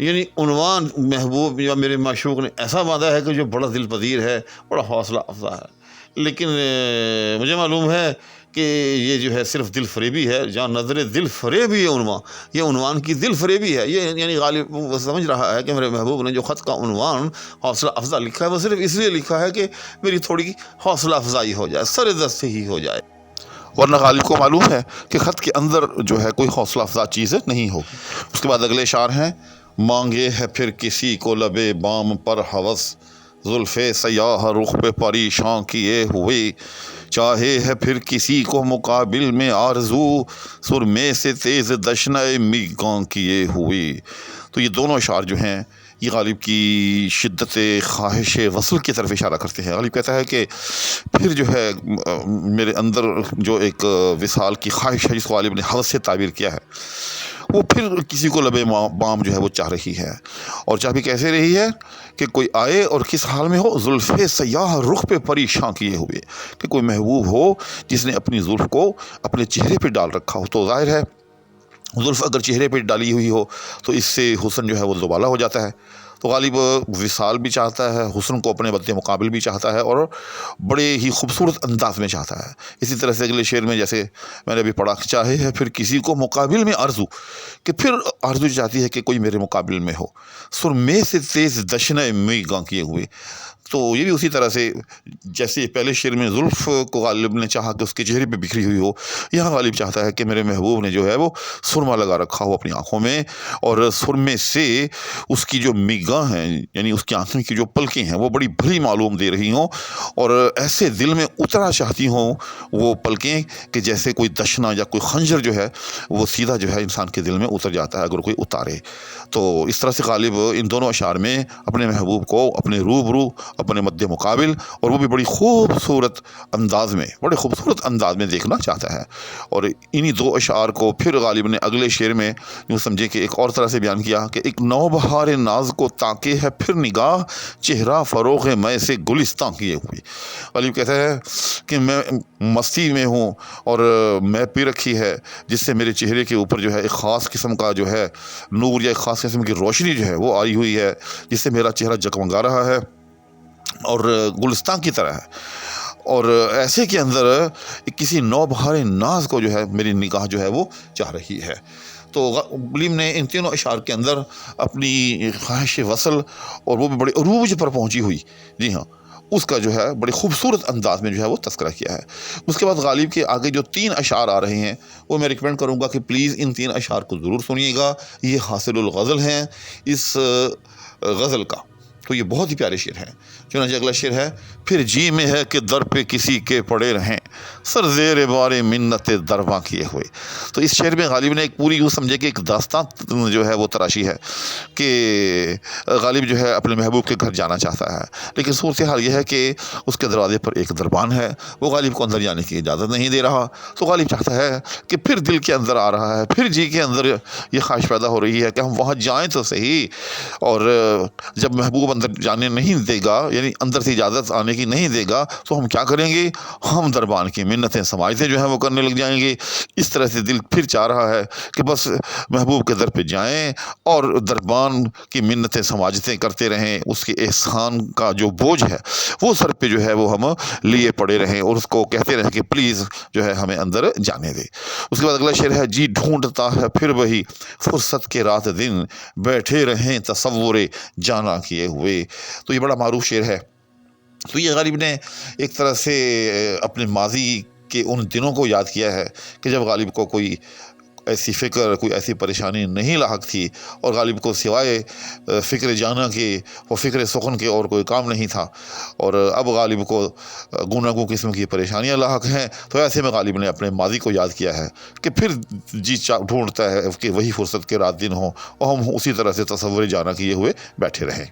یعنی عنوان محبوب یا میرے معشوق نے ایسا باندھا ہے کہ جو بڑا دل پذیر ہے، بڑا حوصلہ افزا ہے، لیکن مجھے معلوم ہے کہ یہ جو ہے صرف دل فریبی ہے، جہاں نظر دل فریبی ہے یہ عنوان کی دل فریبی ہے۔ یہ یعنی غالب وہ سمجھ رہا ہے کہ میرے محبوب نے جو خط کا عنوان حوصلہ افزا لکھا ہے وہ صرف اس لیے لکھا ہے کہ میری تھوڑی حوصلہ افزائی ہو جائے، سر دست ہی ہو جائے، ورنہ غالب کو معلوم ہے کہ خط کے اندر جو ہے کوئی حوصلہ افزا چیز نہیں ہوگی۔ اس کے بعد اگلے اشعار ہیں: مانگے ہے پھر کسی کو لبے بام پر ہوس، زلف سیاہ رخ پہ پریشاں کیے ہوئے، چاہے ہے پھر کسی کو مقابل میں آرزو، سرمے سے تیز دشنۂ میگاں کیے ہوئے۔ تو یہ دونوں اشعار جو ہیں یہ غالب کی شدت خواہش وصل کی طرف اشارہ کرتے ہیں۔ غالب کہتا ہے کہ پھر جو ہے میرے اندر جو ایک وصال کی خواہش ہے، جس کو غالب نے حوث سے تعبیر کیا ہے، وہ پھر کسی کو لبے بام جو ہے وہ چاہ رہی ہے، اور چاہ بھی کیسے رہی ہے کہ کوئی آئے اور کس حال میں ہو، زلف سیاہ رخ پہ پریشاں کیے ہوئے، کہ کوئی محبوب ہو جس نے اپنی زلف کو اپنے چہرے پہ ڈال رکھا ہو۔ تو ظاہر ہے زلف اگر چہرے پہ ڈالی ہوئی ہو تو اس سے حسن جو ہے وہ دوبالا ہو جاتا ہے۔ تو غالب وصال بھی چاہتا ہے، حسن کو اپنے مد مقابل بھی چاہتا ہے، اور بڑے ہی خوبصورت انداز میں چاہتا ہے۔ اسی طرح سے اگلے شعر میں جیسے میں نے ابھی پڑھا، چاہے ہے پھر کسی کو مقابل میں آرزو، کہ پھر آرزو چاہتی ہے کہ کوئی میرے مقابل میں ہو، سرمے سے تیز دشنۂ میگاں کیے ہوئے۔ تو یہ بھی اسی طرح سے جیسے پہلے شعر میں زلف کو غالب نے چاہا کہ اس کے چہرے پہ بکھری ہوئی ہو، یہاں غالب چاہتا ہے کہ میرے محبوب نے جو ہے وہ سرما لگا رکھا ہو اپنی آنکھوں میں، اور سرمے سے اس کی جو میگاں ہیں یعنی اس کی آنکھوں کی جو پلکیں ہیں وہ بڑی بھری معلوم دے رہی ہوں، اور ایسے دل میں اترا چاہتی ہوں وہ پلکیں کہ جیسے کوئی دشنا یا کوئی خنجر جو ہے وہ سیدھا جو ہے انسان کے دل میں اتر جاتا ہے اگر کوئی اتارے۔ تو اس طرح سے غالب ان دونوں اشعار میں اپنے محبوب کو اپنے روبرو، اپنے مد مقابل، اور وہ بھی بڑی خوبصورت انداز میں دیکھنا چاہتا ہے۔ اور انہی دو اشعار کو پھر غالب نے اگلے شعر میں یوں سمجھے کہ ایک اور طرح سے بیان کیا کہ ایک نوبہار ناز کو تاکے ہے پھر نگاہ، چہرہ فروغ میں سے گلستاں کیے ہوئے۔ غالب کہتا ہے کہ میں مستی میں ہوں اور میں پی رکھی ہے، جس سے میرے چہرے کے اوپر جو ہے ایک خاص قسم کا جو ہے نور یا ایک خاص قسم کی روشنی جو ہے وہ آئی ہوئی ہے، جس سے میرا چہرہ جگمگا رہا ہے اور گلستان کی طرح ہے، اور ایسے کے اندر کسی نوبہار ناز کو جو ہے میری نگاہ جو ہے وہ چاہ رہی ہے۔ تو غالب نے ان تینوں اشعار کے اندر اپنی خواہش وصل، اور وہ بھی بڑے عروج پر پہنچی ہوئی، جی ہاں، اس کا جو ہے بڑے خوبصورت انداز میں جو ہے وہ تذکرہ کیا ہے۔ اس کے بعد غالب کے آگے جو 3 اشعار آ رہے ہیں وہ میں ریکمینڈ کروں گا کہ پلیز ان 3 اشعار کو ضرور سنیے گا۔ یہ حاصل الغزل ہیں اس غزل کا، تو یہ بہت ہی پیارے شعر ہیں۔ چنانچہ اگلا شعر ہے: پھر جی میں ہے کہ در پہ کسی کے پڑے رہیں، سر زیر بار منت درباں کیے ہوئے۔ تو اس شعر میں غالب نے ایک پوری یوں سمجھے کہ ایک داستان جو ہے وہ تراشی ہے کہ غالب جو ہے اپنے محبوب کے گھر جانا چاہتا ہے، لیکن صورتحال یہ ہے کہ اس کے دروازے پر ایک دربان ہے، وہ غالب کو اندر جانے کی اجازت نہیں دے رہا۔ تو غالب چاہتا ہے کہ پھر دل کے اندر آ رہا ہے، پھر جی کے اندر یہ خواہش پیدا ہو رہی ہے کہ ہم وہاں جائیں تو صحیح، اور جب محبوب اندر جانے نہیں دے گا، یعنی اندر سے اجازت آنے کی نہیں دے گا، تو ہم کیا کریں گے؟ ہم دربان کی منتیں سماجتیں جو ہیں وہ کرنے لگ جائیں گے۔ اس طرح سے دل پھر چاہ رہا ہے کہ بس محبوب کے در پہ جائیں اور دربان کی منتیں سماجتیں کرتے رہیں، اس کے احسان کا جو بوجھ ہے وہ سر پہ جو ہے وہ ہم لیے پڑے رہیں، اور اس کو کہتے رہیں کہ پلیز جو ہے ہمیں اندر جانے دے۔ اس کے بعد اگلا شعر ہے: جی ڈھونڈتا ہے پھر وہی فرصت کے رات دن، بیٹھے رہیں تصور جانا کیے ہوئے۔ تو یہ بڑا معروف شعر ہے۔ تو یہ غالب نے ایک طرح سے اپنے ماضی کے ان دنوں کو یاد کیا ہے کہ جب غالب کو کوئی ایسی فکر، کوئی ایسی پریشانی نہیں لاحق تھی، اور غالب کو سوائے فکر جانا کے اور فکر سخن کے اور کوئی کام نہیں تھا، اور اب غالب کو گوناگوں قسم کی پریشانیاں لاحق ہیں۔ تو ایسے میں غالب نے اپنے ماضی کو یاد کیا ہے کہ پھر جی ڈھونڈتا ہے کہ وہی فرصت کے رات دن ہوں اور ہم اسی طرح سے تصور جانا کیے ہوئے بیٹھے رہیں۔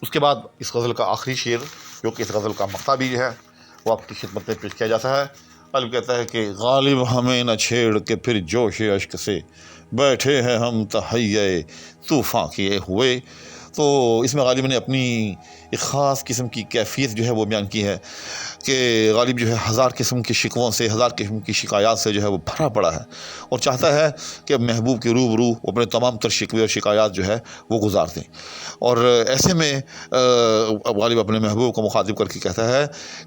اس کے بعد اس غزل کا آخری شعر، جو کہ اس غزل کا مقطع بھی ہے، وہ آپ کی خدمت میں پیش کیا جاتا ہے۔ غالب کہتا ہے کہ غالب ہمیں نہ چھیڑ کے پھر جوش اشک سے، بیٹھے ہیں ہم تہیئ طوفاں کیے ہوئے۔ تو اس میں غالب نے اپنی ایک خاص قسم کی کیفیت جو ہے وہ بیان کی ہے کہ غالب جو ہے ہزار قسم کے شکووں سے، ہزار قسم کی شکایات سے جو ہے وہ بھرا پڑا ہے، اور چاہتا ہے کہ اب محبوب کے روبرو اپنے تمام تر شکوے اور شکایات جو ہے وہ گزار دیں۔ اور ایسے میں غالب اپنے محبوب کو مخاطب کر کے کہتا ہے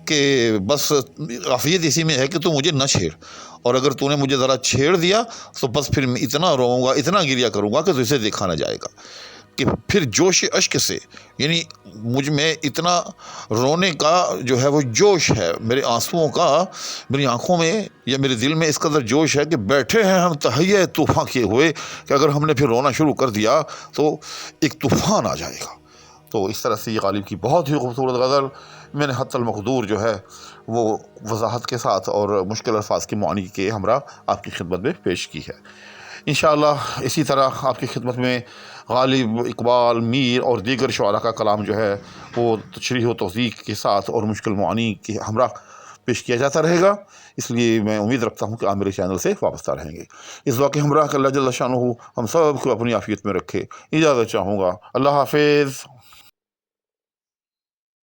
کہ بس عافیت اسی میں ہے کہ تو مجھے نہ چھیڑ، اور اگر تو نے مجھے ذرا چھیڑ دیا تو بس پھر میں اتنا روؤں گا، اتنا گریہ کروں گا کہ تو اسے دیکھا نہ جائے گا، کہ پھر جوش اشک سے، یعنی مجھ میں اتنا رونے کا جو ہے وہ جوش ہے، میرے آنسوؤں کا میری آنکھوں میں یا میرے دل میں اس قدر جوش ہے کہ بیٹھے ہیں ہم تہیہ طوفان کیے ہوئے کہ اگر ہم نے پھر رونا شروع کر دیا تو ایک طوفان آ جائے گا۔ تو اس طرح سے یہ غالب کی بہت ہی خوبصورت غزل میں نے حتی المقدور جو ہے وہ وضاحت کے ساتھ اور مشکل الفاظ کی معانی کے ہمراہ آپ کی خدمت میں پیش کی ہے۔ انشاءاللہ اسی طرح آپ کی خدمت میں غالب، اقبال، میر اور دیگر شعراء کا کلام جو ہے وہ تشریح و توضیح کے ساتھ اور مشکل معانی کے ہمراہ پیش کیا جاتا رہے گا، اس لیے میں امید رکھتا ہوں کہ آپ میرے چینل سے وابستہ رہیں گے۔ اس دعا کے ہمراہ کہ اللہ جل شانہ ہم سب کو اپنی عافیت میں رکھے۔ اجازت چاہوں گا، اللہ حافظ۔